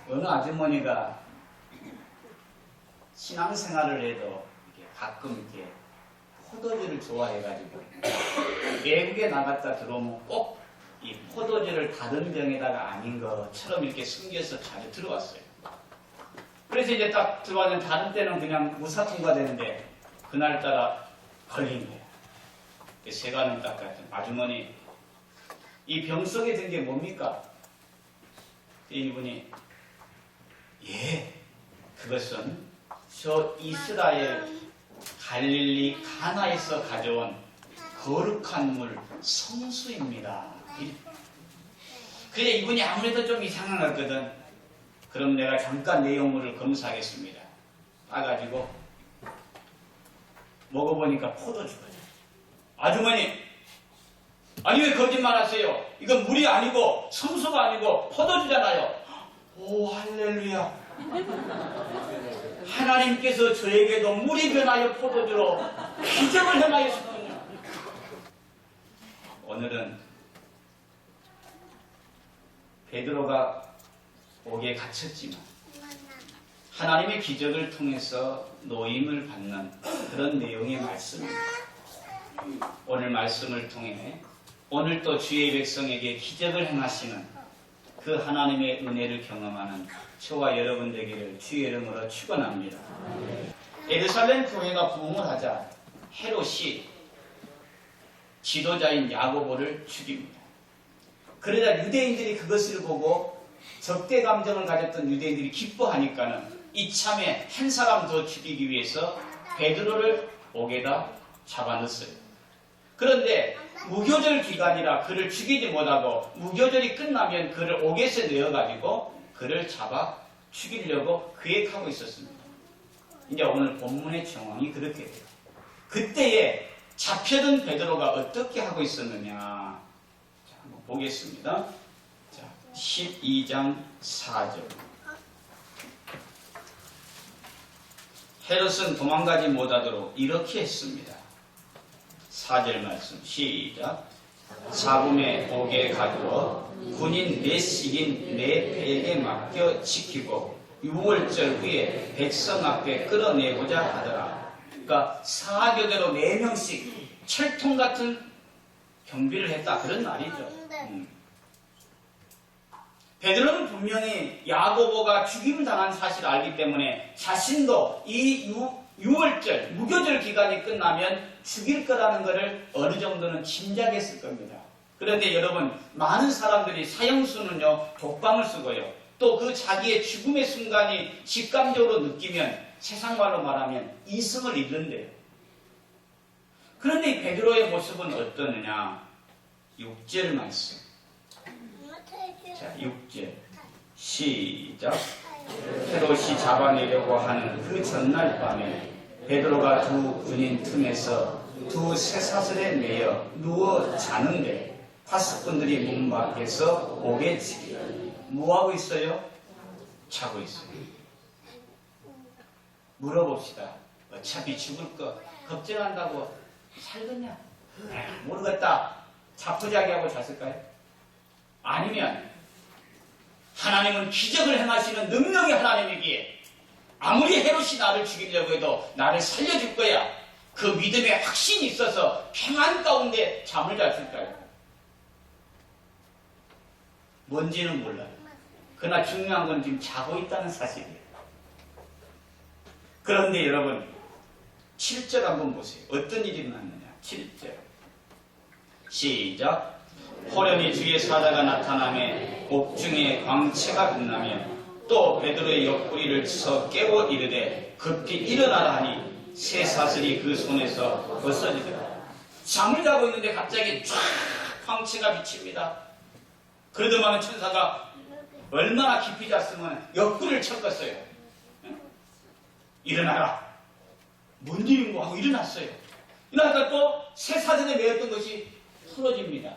어느 아주머니가 신앙생활을 해도 이렇게 가끔 이렇게 포도주를 좋아해가지고 외국에 나갔다 들어오면 꼭 이 포도주를 다른 병에다가 아닌 것처럼 이렇게 숨겨서 자주 들어왔어요. 그래서 이제 딱 들어왔는데 다른 때는 그냥 무사통과되는데 그날따라 걸린 거예요. 세간은 딱 같은 아주머니, 이 병 속에 든 게 뭡니까? 이분이 예, 그것은 저 이스라엘 갈릴리 가나에서 가져온 거룩한 물 성수입니다. 그래 이분이 아무래도 좀 이상하거든. 그럼 내가 잠깐 내용물을 검사하겠습니다. 따가지고 먹어보니까 포도주거든. 아주머니, 아니 왜 거짓말하세요? 이건 물이 아니고 성수가 아니고 포도주잖아요. 오 할렐루야. 하나님께서 저에게도 물이 변하여 포도주로 기적을 행하셨군요. 오늘은 베드로가 옥에 갇혔지만 하나님의 기적을 통해서 노임을 받는 그런 내용의 말씀입니다. 오늘 말씀을 통해 오늘 또 주의 백성에게 기적을 행하시는 그 하나님의 은혜를 경험하는 저와 여러분 되기를 주의 이름으로 축원합니다. 예루살렘 교회가 부흥을 하자 헤롯이 지도자인 야고보를 죽입니다. 그러자 유대인들이 그것을 보고 적대 감정을 가졌던 유대인들이 기뻐하니까는 이참에 한 사람 더 죽이기 위해서 베드로를 옥에다 잡아넣었어요. 그런데 무교절 기간이라 그를 죽이지 못하고 무교절이 끝나면 그를 옥에서 내어가지고 그를 잡아 죽이려고 계획하고 있었습니다. 이제 오늘 본문의 정황이 그렇게 돼요. 그때에 잡혀든 베드로가 어떻게 하고 있었느냐. 자, 한번 보겠습니다. 자, 12장 4절. 헤롯은 도망가지 못하도록 이렇게 했습니다. 4절 말씀 시작. 잡음의 옥에 가두어 군인 넷씩인 네 배에게 맡겨 지키고 6월절 후에 백성 앞에 끌어내고자 하더라. 그러니까 사교대로 4명씩 철통 같은 경비를 했다. 그런 말이죠. 베드로는 분명히 야고보가 죽임을 당한 사실을 알기 때문에 자신도 이 6월절, 무교절 기간이 끝나면 죽일 거라는 것을 어느 정도는 짐작했을 겁니다. 그런데 여러분, 많은 사람들이 사형수는요, 독방을 쓰고요. 또 그 자기의 죽음의 순간이 직감적으로 느끼면 세상말로 말하면 이성을 잃는데요. 그런데 이 베드로의 모습은 어떠느냐? 6절 말씀. 자, 6절. 시작. 헤롯이 잡아내려고 하는 그 전날 밤에 베드로가 두 군인 틈에서 두 쇠사슬에 매여 누워 자는데 파수꾼들이 문 밖에서 옥에 지키라. 뭐하고 있어요? 자고 있어요. 물어봅시다. 어차피 죽을 거 걱정한다고 살겠냐? 모르겠다. 자포자기하고 잤을까요? 아니면 하나님은 기적을 행하시는 능력의 하나님이기에 아무리 헤롯이 나를 죽이려고 해도 나를 살려줄 거야. 그 믿음에 확신이 있어서 평안 가운데 잠을 잤을까요? 뭔지는 몰라요. 그러나 중요한 건 지금 자고 있다는 사실이에요. 그런데 여러분 7절 한번 보세요. 어떤 일이 일어났느냐. 7절 시작. 호련히 주의 사자가 나타나며 옥중에 광채가 빛나며 또 베드로의 옆구리를 쳐 깨워 이르되 급히 일어나라 하니 새 사슬이 그 손에서 벗어지더라. 잠을 자고 있는데 갑자기 쫙 광채가 비칩니다. 그러더만은 천사가 얼마나 깊이 잤으면 옆구리를 쳤겠어요. 일어나라. 뭔 일인고 하고 일어났어요. 일어나니까 또 새 사슬에 매였던 것이 풀어집니다.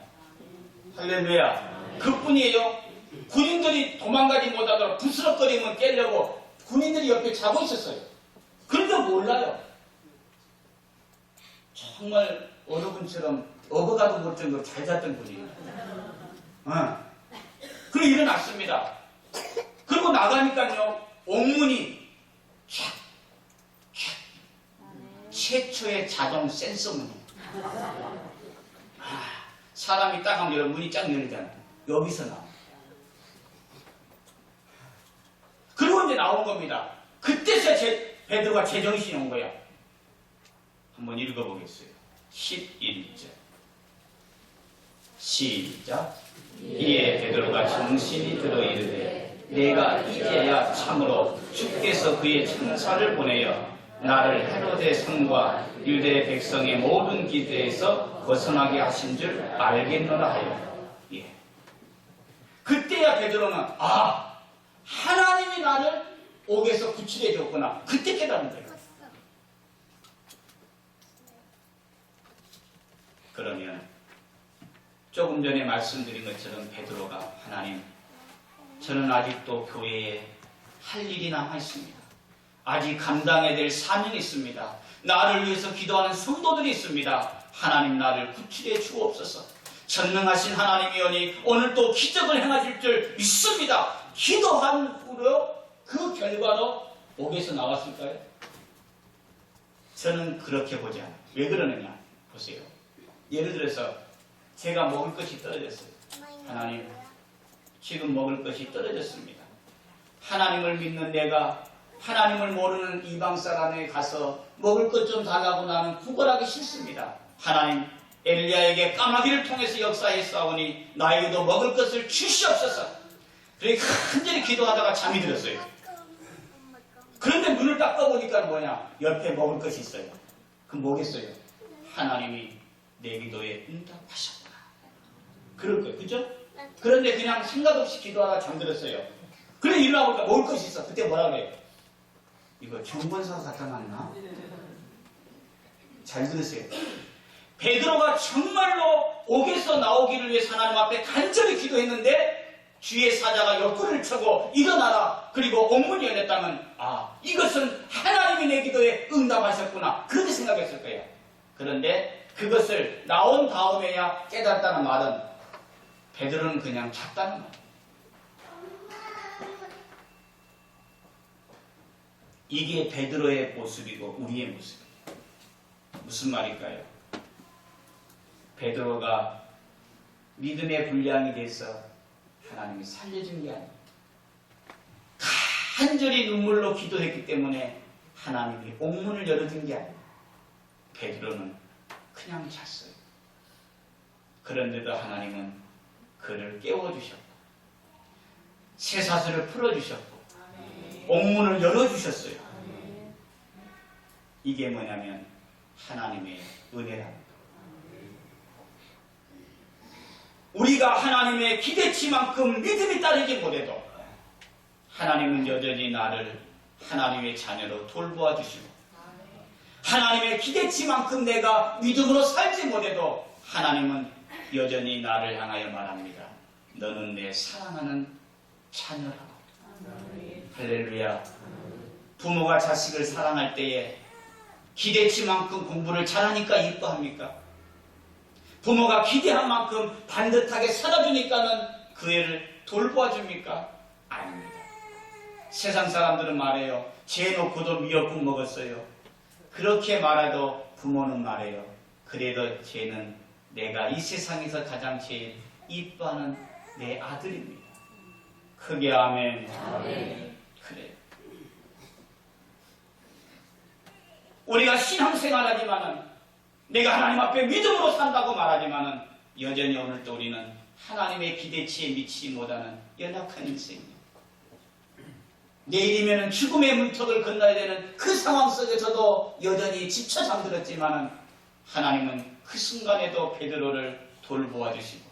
할렐루야. 그뿐이에요. 군인들이 도망가지 못하도록 부스럭거리면 깨려고 군인들이 옆에 자고 있었어요. 그런데 몰라요. 정말 어른분처럼 어버가도 못 정도로 잘 잤던 분이에요. 그리고 일어났습니다. 그리고 그리고 나가니까요, 옥문이 촥, 촥, 최초의 자동 센서 문이에요. 사람이 딱 하면 여러분 문이 쫙 열리잖아요. 여기서 나와요. 그리고 이제 나온 겁니다. 그때서 베드로가 제정신이 온 거야. 한번 읽어보겠어요. 11절. 시작. 이에 베드로가 정신이 들어 이르되 내가 이제야 참으로 주께서 그의 천사를 보내어 나를 헤로데 성과 유대 백성의 모든 기대에서 벗어나게 하신 줄 알겠노라 하여. 예. 그때야 베드로는 하나님이 나를 옥에서 구출해 줬구나. 그때 깨달은 거예요. 그러면 조금 전에 말씀드린 것처럼 베드로가 하나님, 저는 아직도 교회에 할 일이 남아 있습니다. 아직 감당해야 될 사명이 있습니다. 나를 위해서 기도하는 성도들이 있습니다. 하나님, 나를 구출해 주옵소서. 전능하신 하나님이오니 오늘 또 기적을 행하실 줄 믿습니다. 기도한 후로 그 결과로 옥에서 나왔을까요? 저는 그렇게 보지 않아요. 왜 그러느냐? 보세요. 예를 들어서 제가 먹을 것이 떨어졌어요. 하나님, 지금 먹을 것이 떨어졌습니다. 하나님을 믿는 내가 하나님을 모르는 이방 사람에 가서 먹을 것 좀 달라고 나는 구걸하기 싫습니다. 하나님, 엘리야에게 까마귀를 통해서 역사했사오니 나에게도 먹을 것을 주시옵소서. 그렇게 간절히 기도하다가 잠이 들었어요. 그런데 눈을 딱 떠보니까 뭐냐? 옆에 먹을 것이 있어요. 그럼 뭐겠어요? 하나님이 내 기도에 응답하셨구나. 그럴 거예요. 그죠? 그런데 그냥 생각 없이 기도하다가 잠들었어요. 그래 일어나 보니까 먹을 것이 있어. 그때 뭐라 그래요? 이거 경건사가 갖다 놨나? 잘 들으세요. 베드로가 정말로 옥에서 나오기를 위해 하나님 앞에 간절히 기도했는데 주의 사자가 옆구리를 쳐고 일어나라. 그리고 옥문이 열렸다면 이것은 하나님이 내 기도에 응답하셨구나. 그렇게 생각했을 거예요. 그런데 그것을 나온 다음에야 깨닫다는 말은 베드로는 그냥 잤다는 말. 이게 베드로의 모습이고 우리의 모습이에요. 무슨 말일까요? 베드로가 믿음의 분량이 돼서 하나님이 살려준 게 아니에요. 간절히 눈물로 기도했기 때문에 하나님이 옥문을 열어준 게 아니에요. 베드로는 그냥 잤어요. 그런데도 하나님은 그를 깨워주셨고 쇠사슬을 풀어주셨고 옥문을 열어주셨어요. 이게 뭐냐면 하나님의 은혜랍니다. 우리가 하나님의 기대치만큼 믿음이 따르지 못해도 하나님은 여전히 나를 하나님의 자녀로 돌보아 주시고 하나님의 기대치만큼 내가 믿음으로 살지 못해도 하나님은 여전히 나를 향하여 말합니다. 너는 내 사랑하는 자녀라고. 할렐루야. 부모가 자식을 사랑할 때에 기대치만큼 공부를 잘하니까 이뻐합니까? 부모가 기대한 만큼 반듯하게 살아주니까는 그 애를 돌보아줍니까? 아닙니다. 세상 사람들은 말해요. 재 놓고도 미역국 먹었어요. 그렇게 말해도 부모는 말해요. 그래도 쟤는 내가 이 세상에서 가장 제일 이뻐하는 내 아들입니다. 크게 아멘. 아멘. 그래요. 우리가 신앙생활하지만은 내가 하나님 앞에 믿음으로 산다고 말하지만은 여전히 오늘도 우리는 하나님의 기대치에 미치지 못하는 연약한 인생이에요. 내일이면 죽음의 문턱을 건너야 되는 그 상황 속에서도 여전히 지쳐 잠들었지만은 하나님은 그 순간에도 베드로를 돌보아 주시고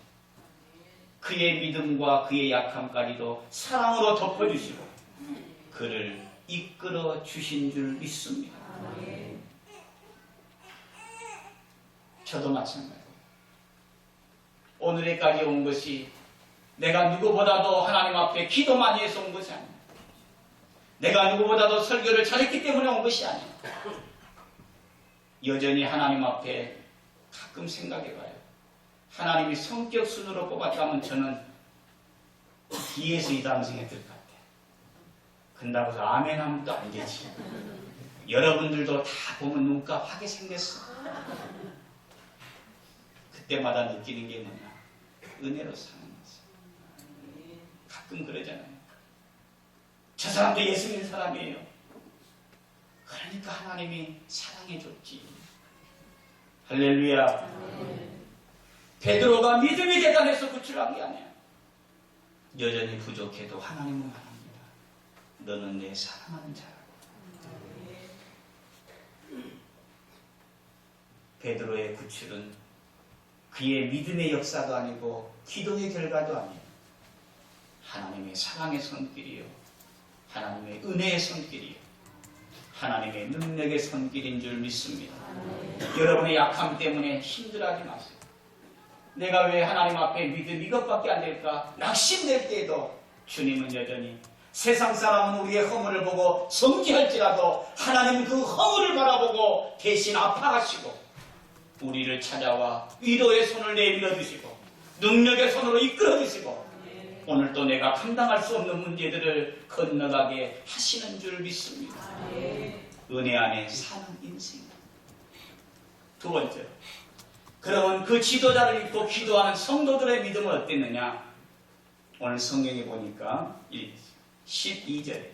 그의 믿음과 그의 약함까지도 사랑으로 덮어주시고 그를 이끌어 주신 줄 믿습니다. 저도 마찬가지예요. 오늘에까지 온 것이 내가 누구보다도 하나님 앞에 기도 많이 해서 온 것이 아닙니다. 내가 누구보다도 설교를 잘했기 때문에 온 것이 아닙니다. 여전히 하나님 앞에 가끔 생각해봐요. 하나님이 성격 순으로 뽑았다면 저는 뒤에서 이 담승했을 것 같아요. 근다고 해서 아멘 하면 또 안 되지. 여러분들도 다 보면 눈가 하게 생겼어. 그때마다 느끼는 게 뭐냐? 은혜로 사는 거지. 가끔 그러잖아요. 저 사람도 예수 믿는 사람이에요. 그러니까 하나님이 사랑해줬지. 할렐루야. 베드로가 믿음이 대단해서 구출한 게 아니야. 여전히 부족해도 하나님은 말합니다. 너는 내 사랑하는 자라고. 베드로의 구출은 그의 믿음의 역사도 아니고 기도의 결과도 아니에요. 하나님의 사랑의 손길이요, 하나님의 은혜의 손길이요, 하나님의 능력의 손길인 줄 믿습니다. 여러분의 약함 때문에 힘들어하지 마세요. 내가 왜 하나님 앞에 믿음 이것밖에 안 될까? 낙심될 때에도 주님은 여전히 세상 사람은 우리의 허물을 보고 성지할지라도 하나님은 그 허물을 바라보고 대신 아파하시고 우리를 찾아와 위로의 손을 내밀어 주시고 능력의 손으로 이끌어 주시고 오늘 또 내가 감당할 수 없는 문제들을 건너가게 하시는 줄 믿습니다. 은혜 안에 사는 인생. 두 번째, 그러면 그 지도자를 믿고 기도하는 성도들의 믿음은 어땠느냐? 오늘 성경에 보니까 12절에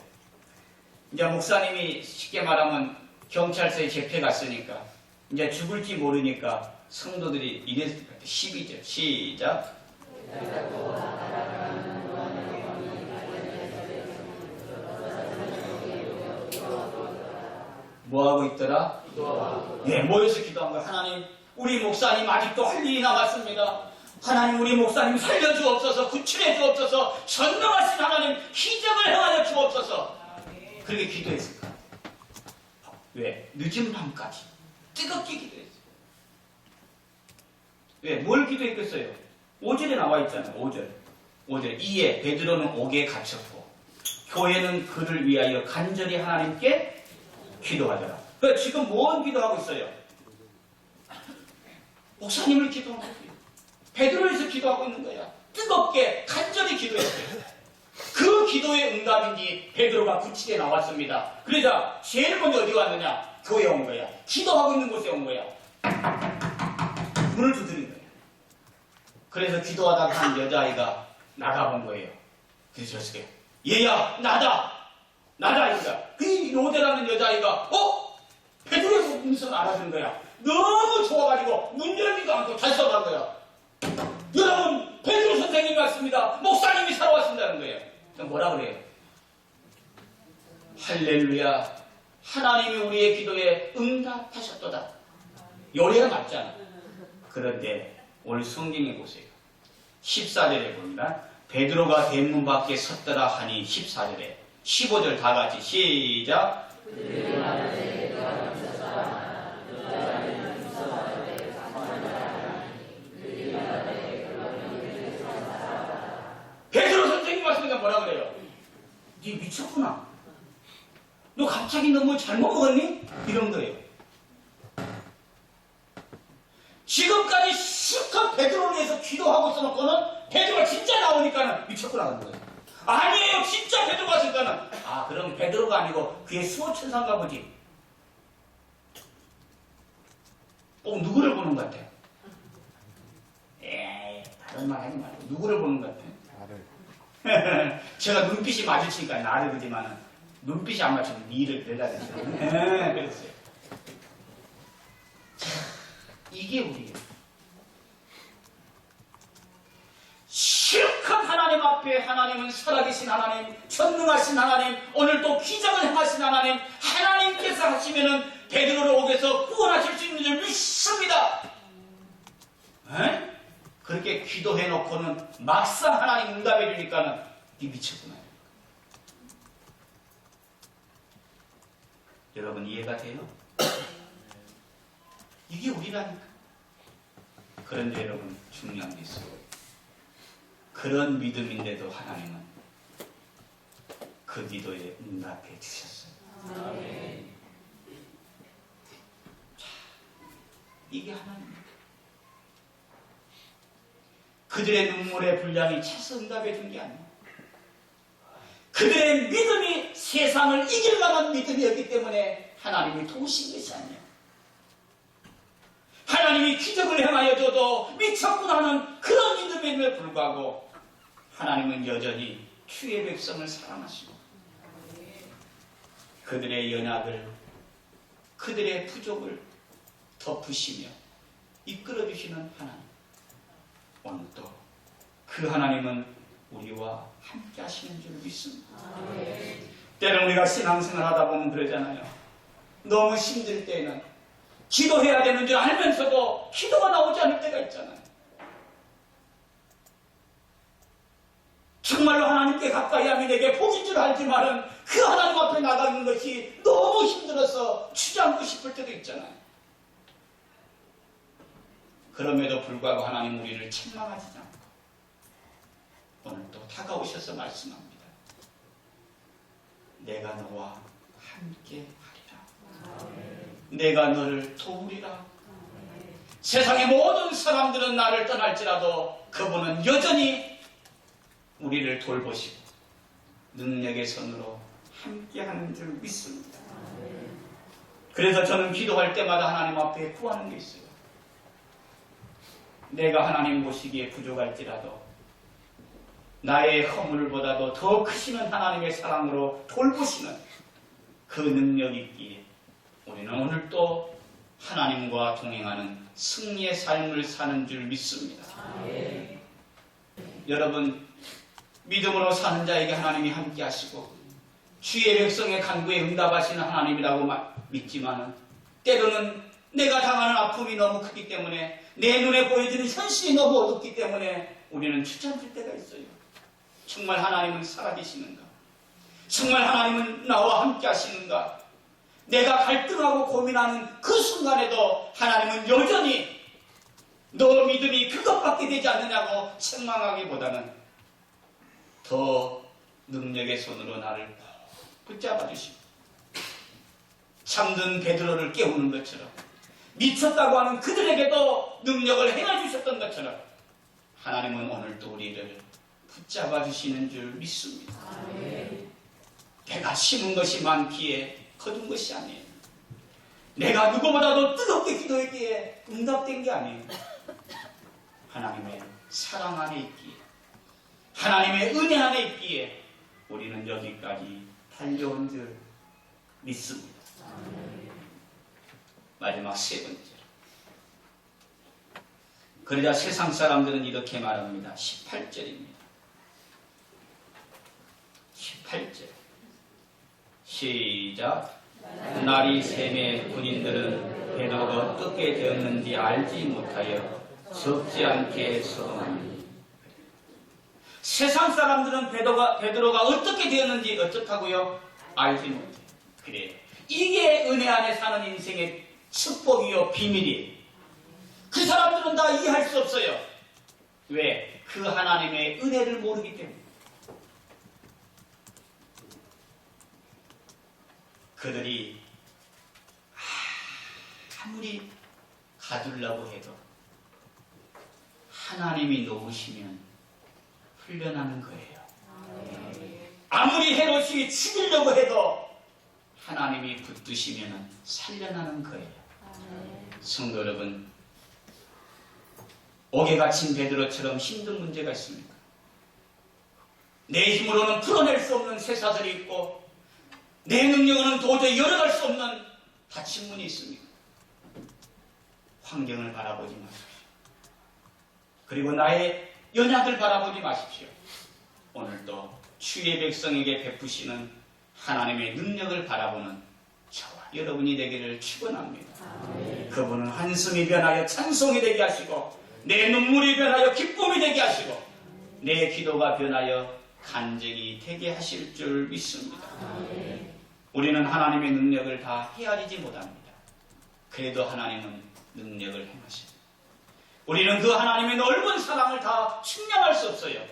이제 목사님이 쉽게 말하면 경찰서에 잡혀갔으니까 이제 죽을지 모르니까 성도들이 이랬을 것 같아요. 12절 시작. 뭐하고 있더라? 네, 모여서 기도한 거예요. 하나님, 우리 목사님 아직도 할 일이 남았습니다. 하나님, 우리 목사님 살려주옵소서, 구출해 주옵소서, 전능하신 하나님 기적을 행하여 주옵소서. 그렇게 기도했을 거예요. 왜? 늦은 밤까지 뜨겁게 기도했어요. 왜? 뭘 기도했겠어요? 5절에 나와 있잖아요. 5절. 이에 베드로는 옥에 갇혔고 교회는 그를 위하여 간절히 하나님께 기도하더라. 그러니까 지금 뭔 기도하고 있어요? 목사님을 기도하는 거예요. 베드로에서 기도하고 있는 거야. 뜨겁게 간절히 기도했어요. 그 기도의 응답인지 베드로가 구치에 나왔습니다. 그러자 제일 먼저 어디 왔느냐? 교회에 온 거야. 기도하고 있는 곳에 온 거야. 문을 두드린 거야. 그래서 기도하다가 한 여자아이가 나가본 거예요. 그래서 저렇게 얘야 나다 이거야. 그 로데라는 여자아이가 베드로의 음성을 알아듣는 거야. 너무 좋아가지고 문 열지도 않고 달려간 거야. 여러분, 베드로 선생님이 왔습니다. 목사님이 살아왔습니다는 거예요. 그럼 뭐라 그래요? 할렐루야, 하나님이 우리의 기도에 응답하셨도다. 요래가 맞잖아. 그런데 오늘 성경에 보세요. 14절에 봅니다. 베드로가 대문 밖에 섰더라 하니 14절에 15절 다 같이 시작. 베드로 선생님 왔으니까 뭐라 그래요? 니 미쳤구나. 너 갑자기 너무 잘못 먹었니? 이런 거예요. 지금까지 실컷 베드로를 위해서 기도하고 있어놓고는 베드로가 진짜 나오니까는 미쳤구나 하는 거예요. 아니에요. 진짜 베드로가 왔으니까는 그럼 베드로가 아니고 그의 수호천사인가 보지. 꼭 누구를 보는 것 같아? 에이, 다른 말 하지 말고 누구를 보는 것 같아? 나를. 제가 눈빛이 마주치니까 나를 그지만은 눈빛이 안 맞추면 니를 내가 그랬어요. 그랬어요. 이게 우리예요. 실컷 하나님 앞에 하나님은 살아계신 하나님, 전능하신 하나님, 오늘 또 기적을 행하신 하나님, 하나님께서 하시면은 베드로를 옥에서 구원하실 수 있는 줄 믿습니다. 에? 그렇게 기도해놓고는 막상 하나님 응답해 주니까는 이 미쳤구나. 여러분 이해가 돼요? 이게 우리라니까. 그런데 여러분 중요한 게 있어요. 그런 믿음인데도 하나님은 그 기도에 응답해 주셨어요. 자, 이게 하나님입니다. 그들의 눈물의 분량이 차서 응답해 준 게 아니에요. 그들의 믿음이 세상을 이길 만한 믿음이었기 때문에 하나님이 도우신 것이 아니에요. 하나님이 기적을 행하여 줘도 미쳤구나 하는 그런 믿음임에도 불구하고 하나님은 여전히 주의 백성을 사랑하시고 그들의 연약을, 그들의 부족을 덮으시며 이끌어주시는 하나님. 오늘도 그 하나님은 우리와 함께 하시는 줄 믿습니다. 때는 우리가 신앙생활 하다 보면 그러잖아요. 너무 힘들 때는 기도해야 되는 줄 알면서도 기도가 나오지 않을 때가 있잖아요. 정말로 하나님께 가까이 하면 내게 복인 줄 알지만은 그 하나님 앞에 나가는 것이 너무 힘들어서 주저앉고 싶을 때도 있잖아요. 그럼에도 불구하고 하나님 우리를 책망하지 않고 오늘도 다가오셔서 말씀합니다. 내가 너와 함께 하리라. 내가 너를 도우리라. 세상의 모든 사람들은 나를 떠날지라도 그분은 여전히 우리를 돌보시고 능력의 손으로 함께하는 줄 믿습니다. 그래서 저는 기도할 때마다 하나님 앞에 구하는 게 있어요. 내가 하나님 보시기에 부족할지라도 나의 허물보다도 더 크시는 하나님의 사랑으로 돌보시는 그 능력이 있기에 우리는 오늘 또 하나님과 동행하는 승리의 삶을 사는 줄 믿습니다. 여러분, 믿음으로 사는 자에게 하나님이 함께 하시고 주의 백성의 간구에 응답하시는 하나님이라고 믿지만은 때로는 내가 당하는 아픔이 너무 크기 때문에 내 눈에 보여지는 현실이 너무 어둡기 때문에 우리는 주저앉을 때가 있어요. 정말 하나님은 살아계시는가? 정말 하나님은 나와 함께 하시는가? 내가 갈등하고 고민하는 그 순간에도 하나님은 여전히 너 믿음이 그것밖에 되지 않느냐고 책망하기보다는 더 능력의 손으로 나를 붙잡아 주시고 잠든 베드로를 깨우는 것처럼 미쳤다고 하는 그들에게도 능력을 행해 주셨던 것처럼 하나님은 오늘도 우리를 붙잡아 주시는 줄 믿습니다. 내가 심은 것이 많기에 거둔 것이 아니에요. 내가 누구보다도 뜨겁게 기도했기에 응답된 게 아니에요. 하나님의 사랑 안에 있기에 하나님의 은혜 안에 있기에 우리는 여기까지 달려온 줄 믿습니다. 마지막 세 번째로 그러자 세상 사람들은 이렇게 말합니다. 18절입니다. 18절 시작. 날이 샘의 군인들은 베드로가 어떻게 되었는지 알지 못하여 적지 않게 서동하니. 세상 사람들은 베드로가 어떻게 되었는지 어떻다고요? 알지 못해. 그래, 이게 은혜 안에 사는 인생의 축복이요 비밀이에요. 그 사람들은 다 이해할 수 없어요. 왜? 그 하나님의 은혜를 모르기 때문에. 그들이 아무리 가두려고 해도 하나님이 놓으시면 풀려나는 거예요. 아무리 헤롯이 죽이려고 해도 하나님이 붙드시면 살려나는 거예요. 성도 여러분, 옥에 갇힌 베드로처럼 힘든 문제가 있습니까? 내 힘으로는 풀어낼 수 없는 쇠사슬이 있고 내 능력으로는 도저히 열어갈 수 없는 닫힌 문이 있습니까? 환경을 바라보지 마십시오. 그리고 나의 연약을 바라보지 마십시오. 오늘도 주의 백성에게 베푸시는 하나님의 능력을 바라보는 저와 여러분이 되기를 축원합니다. 그분은 한숨이 변하여 찬송이 되게 하시고 내 눈물이 변하여 기쁨이 되게 하시고 내 기도가 변하여 간증이 되게 하실 줄 믿습니다. 우리는 하나님의 능력을 다 헤아리지 못합니다. 그래도 하나님은 능력을 행하십니다. 우리는 그 하나님의 넓은 사랑을 다 측량할 수 없어요.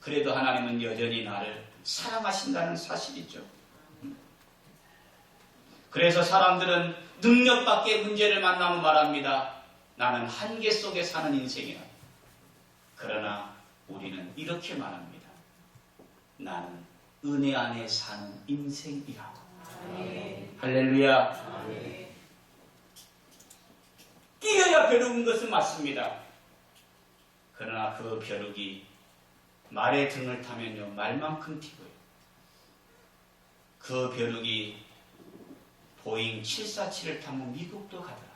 그래도 하나님은 여전히 나를 사랑하신다는 사실이죠. 그래서 사람들은 능력밖에 문제를 만나면 말합니다. 나는 한계 속에 사는 인생이라. 그러나 우리는 이렇게 말합니다. 나는 은혜 안에 사는 인생이라고. 할렐루야. 뛰어야 벼룩은 것은 맞습니다. 그러나 그 벼룩이 말의 등을 타면요, 말만큼 튀고요. 그 벼룩이 보잉 747을 타면 미국도 가더라.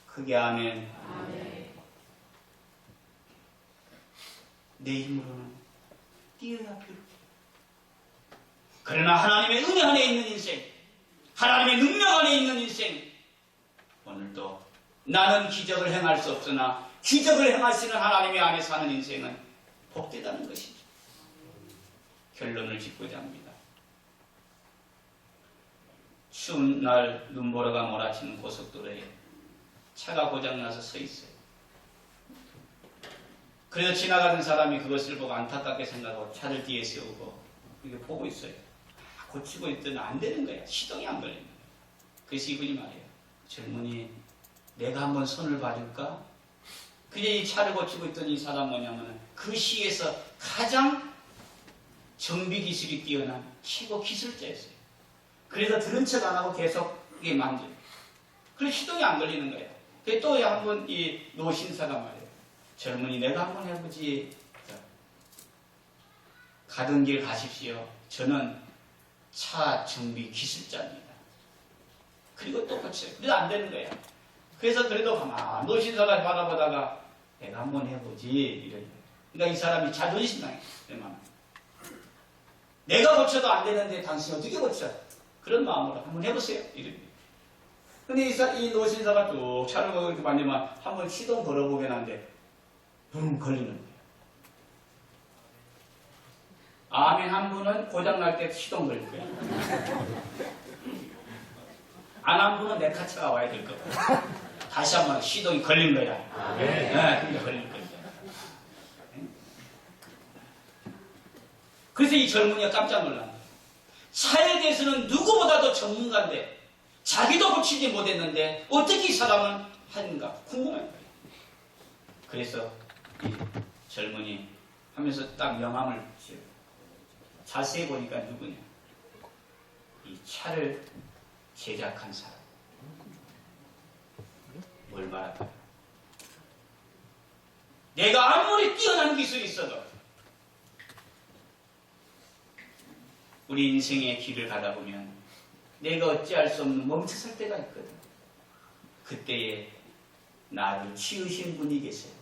그게 아멘. 내 힘으로는 뛰어야 벼룩이에요. 그러나 하나님의 은혜 안에 있는 인생, 하나님의 능력 안에 있는 인생, 오늘도 나는 기적을 행할 수 없으나 기적을 행하시는 하나님의 안에 사는 인생은 복되다는 것이죠. 결론을 짓고자 합니다. 추운 날 눈보라가 몰아치는 고속도로에 차가 고장나서 서 있어요. 그래서 지나가는 사람이 그것을 보고 안타깝게 생각하고 차를 뒤에 세우고 이렇게 보고 있어요. 고치고 있더니 안 되는 거야. 시동이 안 걸리는 거야. 그래서 이분이 말해요. 젊은이, 내가 한번 손을 봐줄까? 그냥 이 차를 고치고 있더니 이 사람 뭐냐면 그 시에서 가장 정비 기술이 뛰어난 최고 기술자였어요. 그래서 들은 척 안 하고 계속 이게 만져요. 그래서 시동이 안 걸리는 거예요. 그래서 또 한 번 이 노신사가 말해요. 젊은이, 내가 한번 해보지. 가던 길 가십시오. 저는 차 정비 기술자입니다. 그리고 또 고쳐요. 그래도 안 되는 거예요. 그래서 그래도 가만 노신사가 바라보다가 내가 한번 해보지 이래요. 그러니까 이 사람이 자존심 상해. 내가 고쳐도 안 되는데 당신 어떻게 고쳐? 그런 마음으로 한번 해보세요. 이래요. 근데 이 노신사가 쭉 차를 이렇게 만지면 한번 시동 걸어보긴 한데 붕 걸리는 거예요. 아멘 한 분은 고장날 때 시동 걸릴 거야. 안 한 분은 내 카차가 와야 될 거야. 다시 한번 시동이 걸린 거야. 네, 근데 걸릴 거야. 그래서 이 젊은이가 깜짝 놀란 거야. 차에 대해서는 누구보다도 전문가인데 자기도 고치지 못했는데 어떻게 이 사람은 하는가 궁금한 거예요. 그래서 이 젊은이 하면서 딱 명함을 지어요. 자세히 보니까 누구냐? 이 차를 제작한 사람. 뭘 말할까요? 내가 아무리 뛰어난 기술이 있어도 우리 인생의 길을 가다 보면 내가 어찌할 수 없는 멈춰설 때가 있거든. 그때에 나를 치우신 분이 계세요.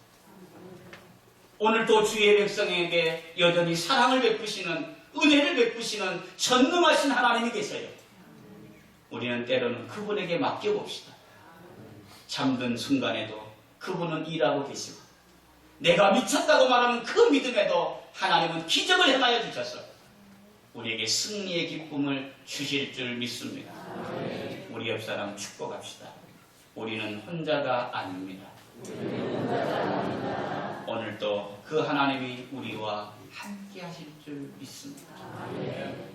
오늘도 주의 백성에게 여전히 사랑을 베푸시는, 은혜를 베푸시는 전능하신 하나님이 계세요. 우리는 때로는 그분에게 맡겨봅시다. 잠든 순간에도 그분은 일하고 계시고, 내가 미쳤다고 말하는 그 믿음에도 하나님은 기적을 행하여 주셔서 우리에게 승리의 기쁨을 주실 줄 믿습니다. 우리 옆 사람 축복합시다. 우리는 혼자가 아닙니다. 오늘도 그 하나님이 우리와 함께 하실 줄 믿습니다.